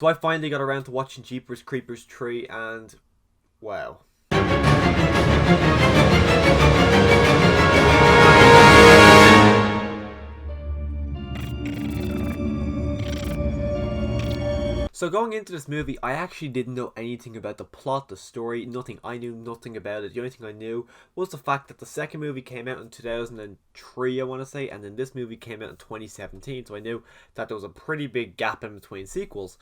So I finally got around to watching Jeepers Creepers 3 and wow. So going into this movie, I actually didn't know anything about the plot, the story, nothing. I knew nothing about it. The only thing I knew was the fact that the second movie came out in 2003, I want to say, and then this movie came out in 2017. So I knew that there was a pretty big gap in between sequels.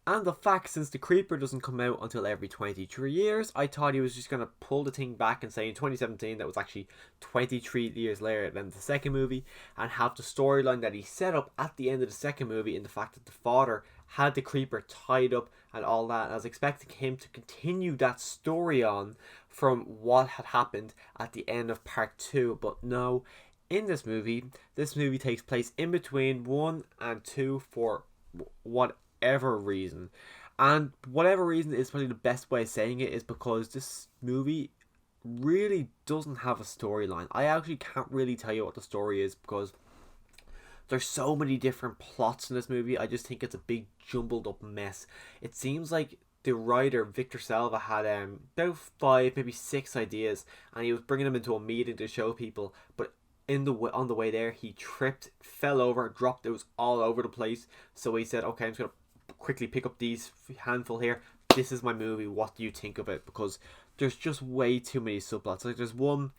And the fact, since The Creeper doesn't come out until every 23 years, I thought he was just going to pull the thing back and say in 2017 that was actually 23 years later than the second movie, and have the storyline that he set up at the end of the second movie in the fact that the father had the Creeper tied up and all that. And I was expecting him to continue that story on from what had happened at the end of part 2, but no. In this movie takes place in between 1 and 2 for whatever reason. And whatever reason is probably the best way of saying it, is because this movie really doesn't have a storyline. I actually can't really tell you what the story is because there's so many different plots in this movie. I just think it's a big jumbled up mess. It seems like the writer Victor Salva had about 5, maybe 6 ideas, and he was bringing them into a meeting to show people. But on the way there, he tripped, fell over, dropped. It was all over the place. So he said, "Okay, I'm just gonna quickly pick up these handful here. This is my movie. What do you think of it?" Because there's just way too many subplots. Like there's one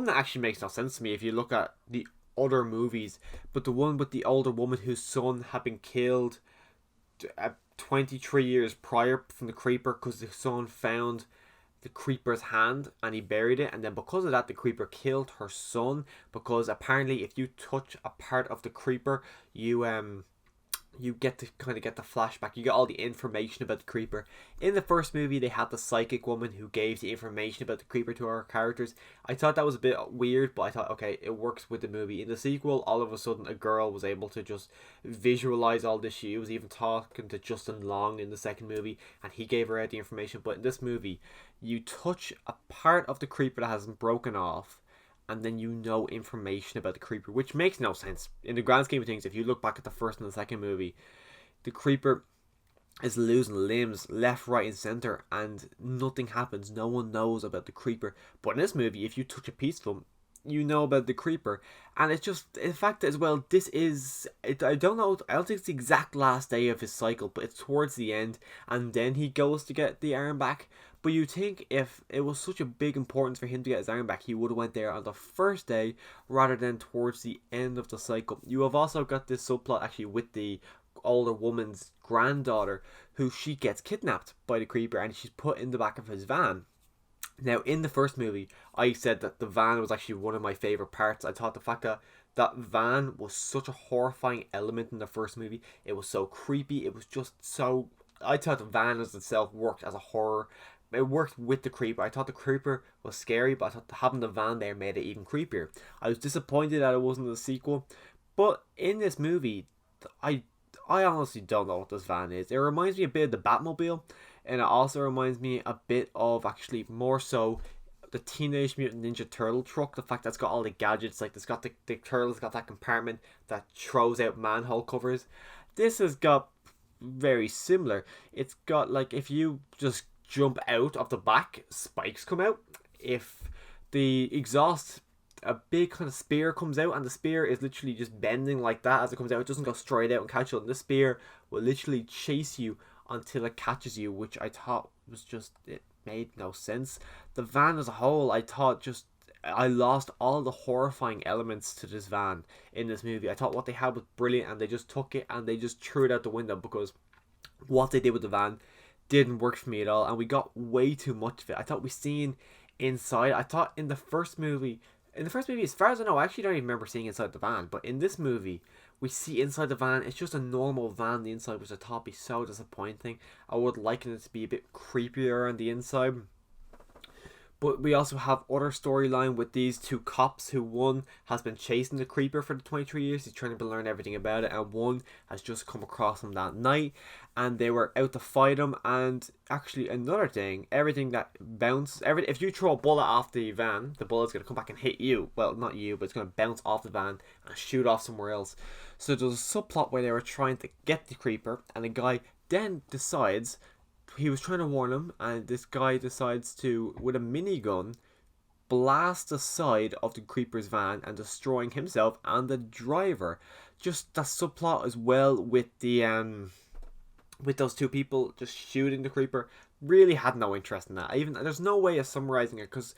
that actually makes no sense to me if you look at the other movies, but the one with the older woman whose son had been killed 23 years prior from the Creeper, because the son found the Creeper's hand and he buried it, and then because of that the Creeper killed her son, because apparently if you touch a part of the Creeper, you get to kind of get the flashback. You get all the information about the Creeper. In the first movie, they had the psychic woman who gave the information about the Creeper to our characters. I thought that was a bit weird, but I thought, okay, it works with the movie. In the sequel, all of a sudden, a girl was able to just visualize all this. She was even talking to Justin Long in the second movie, and he gave her out the information. But in this movie, you touch a part of the Creeper that hasn't broken off, and then you know information about the Creeper, which makes no sense. In the grand scheme of things, if you look back at the first and the second movie, the Creeper is losing limbs left, right, and center, and nothing happens. No one knows about the Creeper. But in this movie, if you touch a piece of him, you know about the Creeper. And it's just, in fact, as well, this is, I don't know, I don't think it's the exact last day of his cycle, but it's towards the end, and then he goes to get the arm back. But you think if it was such a big importance for him to get his arm back, he would have went there on the first day rather than towards the end of the cycle. You have also got this subplot actually with the older woman's granddaughter, who she gets kidnapped by the Creeper and she's put in the back of his van. Now, in the first movie, I said that the van was actually one of my favourite parts. I thought the fact that that van was such a horrifying element in the first movie. It was so creepy. It was just so... I thought the van as itself worked as a horror. It worked with the Creeper. I thought the Creeper was scary, but I thought having the van there made it even creepier. I was disappointed that it wasn't a sequel. But in this movie, I honestly don't know what this van is. It reminds me a bit of the Batmobile, and it also reminds me a bit of, actually more so, the Teenage Mutant Ninja Turtle truck. The fact that it's got all the gadgets, like it's got the turtle's got that compartment that throws out manhole covers. This has got very similar. It's got, like, if you just jump out of the back, spikes come out. If the exhaust, a big kind of spear comes out, and the spear is literally just bending like that as it comes out. It doesn't go straight out and catch you, and the spear will literally chase you until it catches you, which I thought was just, it made no sense. The van as a whole, I thought just, I lost all the horrifying elements to this van in this movie. I thought what they had was brilliant, and they just took it and they just threw it out the window, because what they did with the van didn't work for me at all, and we got way too much of it. I thought we seen inside. I thought in the first movie, as far as I know, I actually don't even remember seeing inside the van. But in this movie, we see inside the van. It's just a normal van. The inside, which I thought be so disappointing. I would like it to be a bit creepier on the inside. But we also have other storyline with these two cops, who one has been chasing the Creeper for the 23 years. He's trying to learn everything about it, and one has just come across him that night, and they were out to fight him. And actually, another thing, everything that bounces, if you throw a bullet off the van, the bullet's going to come back and hit you. Well, not you, but it's going to bounce off the van and shoot off somewhere else. So there's a subplot where they were trying to get the Creeper, and a guy then decides he was trying to warn him, and this guy decides to, with a minigun, blast the side of the creeper's van and destroying himself and the driver. Just that subplot as well with those two people just shooting the creeper. Really had no interest in that. Even there's no way of summarizing it because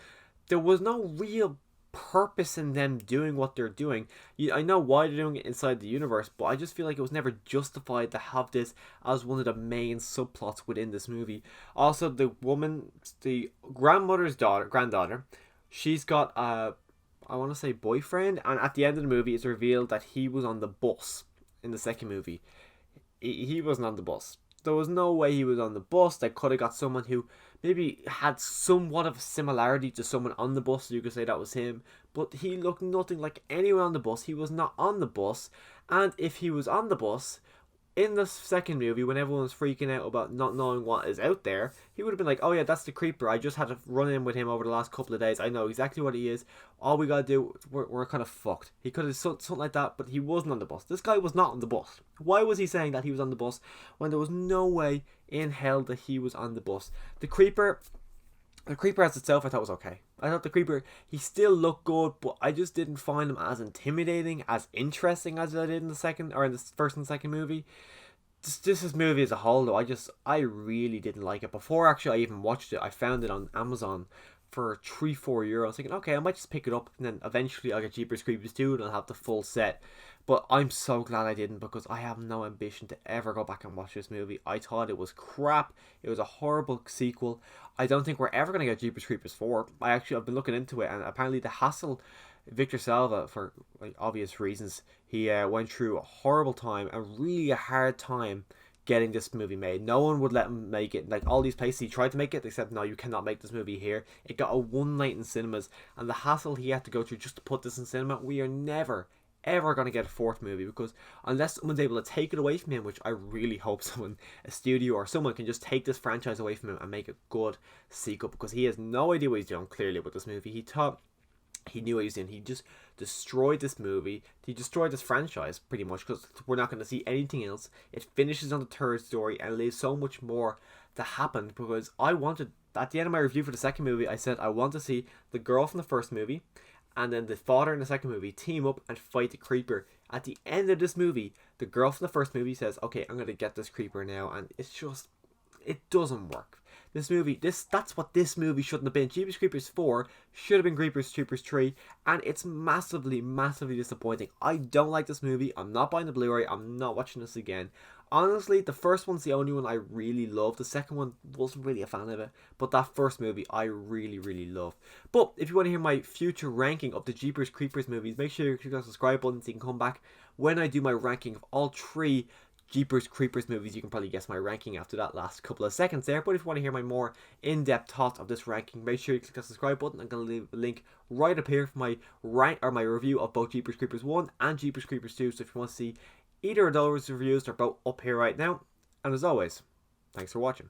there was no real purpose in them doing what they're doing. I know why they're doing it inside the universe, but I just feel like it was never justified to have this as one of the main subplots within this movie. Also, the woman, the grandmother's granddaughter, she's got a, I want to say boyfriend, and at the end of the movie, it's revealed that he was on the bus in the second movie. He wasn't on the bus. There was no way he was on the bus. They could have got someone who maybe had somewhat of a similarity to someone on the bus, so you could say that was him. But he looked nothing like anyone on the bus. He was not on the bus. And if he was on the bus, in the second movie, when everyone was freaking out about not knowing what is out there, he would have been like, oh yeah, that's the creeper. I just had to run in with him over the last couple of days. I know exactly what he is. All we gotta do, we're kind of fucked. He could have something like that, but he wasn't on the bus. This guy was not on the bus. Why was he saying that he was on the bus when there was no way in hell that he was on the bus? The creeper as itself, I thought was okay. I thought the creeper, he still looked good, but I just didn't find him as intimidating, as interesting as I did in the second, or in the first and second movie. This movie as a whole, though, I really didn't like it. Before actually I even watched it, I found it on Amazon for €3-4. Thinking, okay, I might just pick it up, and then eventually I'll get Jeepers Creepers 2 and I'll have the full set. But I'm so glad I didn't, because I have no ambition to ever go back and watch this movie. I thought it was crap. It was a horrible sequel. I don't think we're ever going to get Jeepers Creepers 4. I've been looking into it, and apparently the hassle, Victor Salva, for obvious reasons, he went through a horrible time, and really a hard time getting this movie made. No one would let him make it. Like, all these places he tried to make it, they said, no, you cannot make this movie here. It got a one night in cinemas, and the hassle he had to go through just to put this in cinema, we are never ever going to get a fourth movie, because unless someone's able to take it away from him, which I really hope someone, a studio or someone, can just take this franchise away from him and make a good sequel, because he has no idea what he's doing clearly with this movie. He thought he knew what he was doing. He just destroyed this movie. He destroyed this franchise pretty much, because we're not going to see anything else. It finishes on the third story and leaves so much more to happen, because I wanted, at the end of my review for the second movie, I said I want to see the girl from the first movie and then the father in the second movie team up and fight the creeper. At the end of this movie, the girl from the first movie says, okay, I'm going to get this creeper now, and it's just, it doesn't work. This movie, that's what this movie shouldn't have been. Jeepers Creepers 4 should have been Jeepers Creepers 3, and it's massively, massively disappointing. I don't like this movie. I'm not buying the Blu-ray. I'm not watching this again. Honestly, the first one's the only one I really love. The second one, wasn't really a fan of it, but that first movie I really, really love. But if you want to hear my future ranking of the Jeepers Creepers movies, make sure you click on the subscribe button so you can come back when I do my ranking of all 3 Jeepers Creepers movies. You can probably guess my ranking after that last couple of seconds there. But if you want to hear my more in-depth thoughts of this ranking, make sure you click the subscribe button. I'm going to leave a link right up here for my my review of both Jeepers Creepers 1 and Jeepers Creepers 2. So if you want to see either of those reviews, they're both up here right now. And as always, thanks for watching.